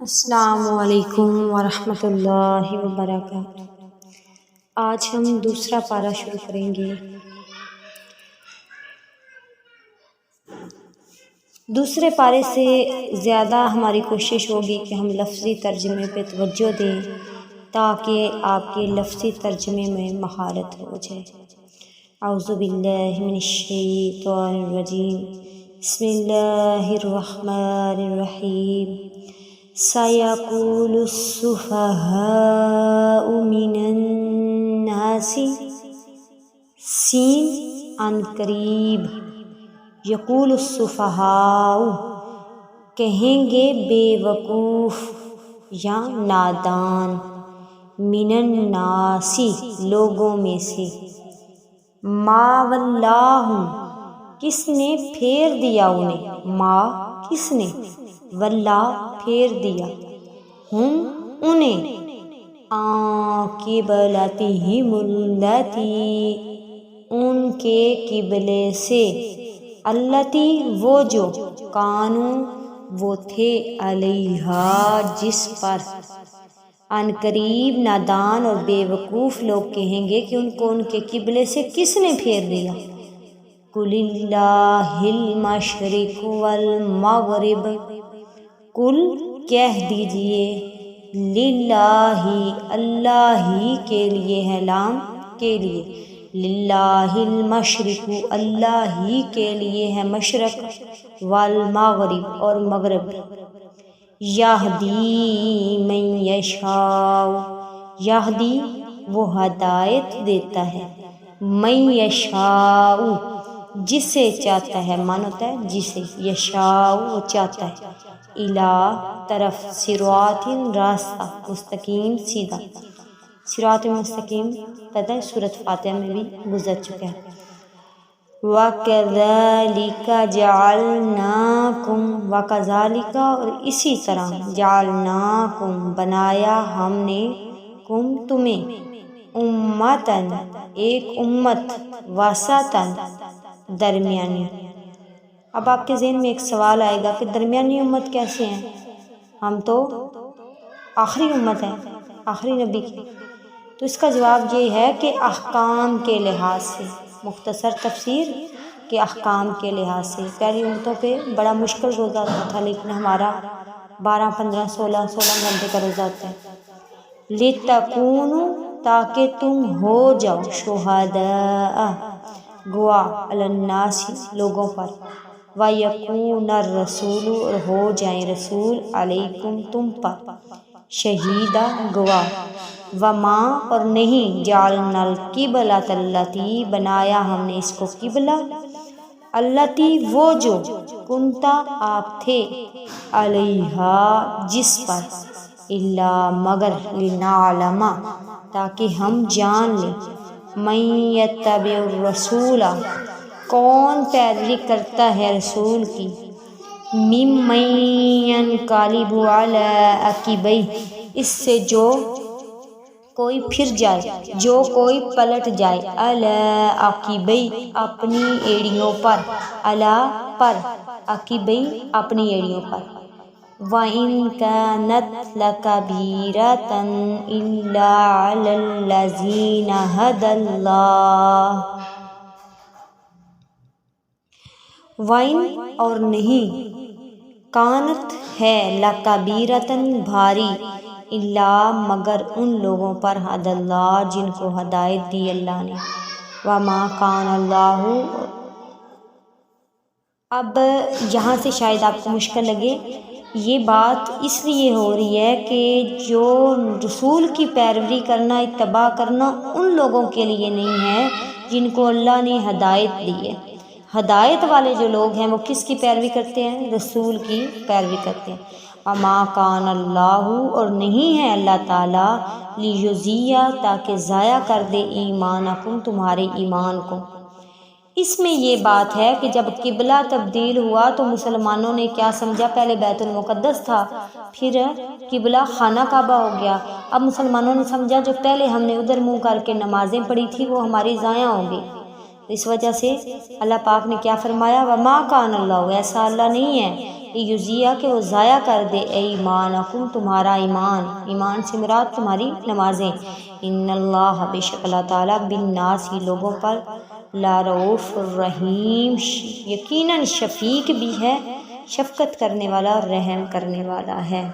السلام علیکم ورحمۃ اللہ وبرکاتہ۔ آج ہم دوسرا پارہ شروع کریں گے۔ دوسرے پارے سے زیادہ ہماری کوشش ہوگی کہ ہم لفظی ترجمے پہ توجہ دیں تاکہ آپ کے لفظی ترجمے میں مہارت ہو جائے۔ اعوذ باللہ من الشیطان الرجیم، بسم اللہ الرحمن الرحیم۔ سَيَقُولُ السُّفَهَاءُ مِنَ النَّاسِ، سین عن قریب، یقول السفہاء کہیں گے بے وقوف یا نادان، من الناس لوگوں میں سے، ما ولاہم کس نے پھیر دیا انہیں، ما کس نے، واللہ پھیر دیا، ہم انہیں، قبلتہم التی ان کے قبلے سے، التی وہ جو، کانوا وہ تھے، علیہا جس پر۔ ان قریب نادان اور بے وقوف لوگ کہیں گے کہ ان کو ان کے قبلے سے کس نے پھیر دیا۔ قل اللہ المشرق والمغرب، قل کہہ دیجئے، للہ اللہ ہی کے لیے ہے، لام کے لیے، للہ المشرق اللہ ہی کے لیے ہے مشرق، والمغرب اور مغرب، یہدی من یشاء یہدی وہ ہدایت دیتا ہے، من یشاء جسے چاہتا ہے، من ہوتا ہے جسے، یشاء وہ چاہتا ہے، الی طرف، صراط راستہ، مستقیم سیدھا، صراط مستقیم پتہ ہے سورۃ فاتحہ میں بھی گزر چکا ہے۔ وَكَذَلِكَ جَعَلْنَاكُمْ وَكَذَلِكَ اور اسی طرح، جَعَلْنَاكُمْ بنایا ہم نے، کم تمہیں، امتاً ایک امت، وسطاً درمیانی۔ اب آپ کے ذہن میں ایک سوال آئے گا کہ درمیانی امت کیسے ہیں؟ ہم تو آخری امت ہیں، آخری نبی کی۔ تو اس کا جواب یہ ہے کہ احکام کے لحاظ سے، مختصر تفسیر کہ احکام کے لحاظ سے پہلی امتوں پہ بڑا مشکل روزہ ہوتا تھا، لیکن ہمارا 12، 15، 16 گھنٹے کا روزہ ہوتا ہے۔ لِتَكُونُوا تاکہ تم ہو جاؤ، شہداء گواہ، علی الناس لوگوں پر، وَيَكُونَ الرَّسُولُ اور ہو جائیں رسول، علیکم تم پر، شہیدا گواہ، وَمَا اور نہیں، جعلنا القبلۃ التی بنایا ہم نے اس کو قبلہ، التی وہ جو، کنتا آپ تھے، علیہا جس پر، الا مگر، لنعلم تاکہ ہم جان لیں، من یتبع الرسول کون پیروی کرتا ہے رسول کی، ممن ینقلب علی عقبیہ اس سے جو کوئی پھر جائے، جو کوئی پلٹ جائے، علی عقبیہ اپنی ایڑیوں پر، علی پر، عقبیہ اپنی ایڑیوں پر، وَإِن كَانَتْ لَكَبِيرَةً إِلَّا عَلَى الَّذِينَ هَدَى اللَّهُ، وَإِن اور نہیں، کانت ہے، لَكَبِيرَةً بھاری، الا مگر ان لوگوں پر، ہدی اللہ جن کو ہدایت دی اللہ نے، وما کان اللہ۔ اب یہاں سے شاید آپ کو مشکل لگے، یہ بات اس لیے ہو رہی ہے کہ جو رسول کی پیروی کرنا، اتباع کرنا ان لوگوں کے لیے نہیں ہے جن کو اللہ نے ہدایت دی ہے۔ ہدایت والے جو لوگ ہیں وہ کس کی پیروی کرتے ہیں؟ رسول کی پیروی کرتے ہیں۔ وما کان اللہ اور نہیں ہے اللہ تعالیٰ، لیضیع تاکہ ضائع کر دے، ایمانکم تمہارے ایمان کو۔ اس میں یہ بات ہے کہ جب قبلہ تبدیل ہوا تو مسلمانوں نے کیا سمجھا، پہلے بیت المقدس تھا، پھر قبلہ خانہ کعبہ ہو گیا۔ اب مسلمانوں نے سمجھا جو پہلے ہم نے ادھر منہ کر کے نمازیں پڑھی تھی وہ ہماری ضائع ہو گئی۔ اس وجہ سے اللہ پاک نے کیا فرمایا، وما کان اللہ، ایسا اللہ نہیں ہے، یضیع کہ وہ ضائع کر دے ایمانکم تمہارا ایمان، ایمان سے مراد تمہاری نمازیں، ان اللہ بے شک اللہ تعالیٰ بالناس ہی لوگوں پر لرؤوف الرحیم یقیناً شفیق بھی ہے، شفقت کرنے والا اور رحم کرنے والا ہے۔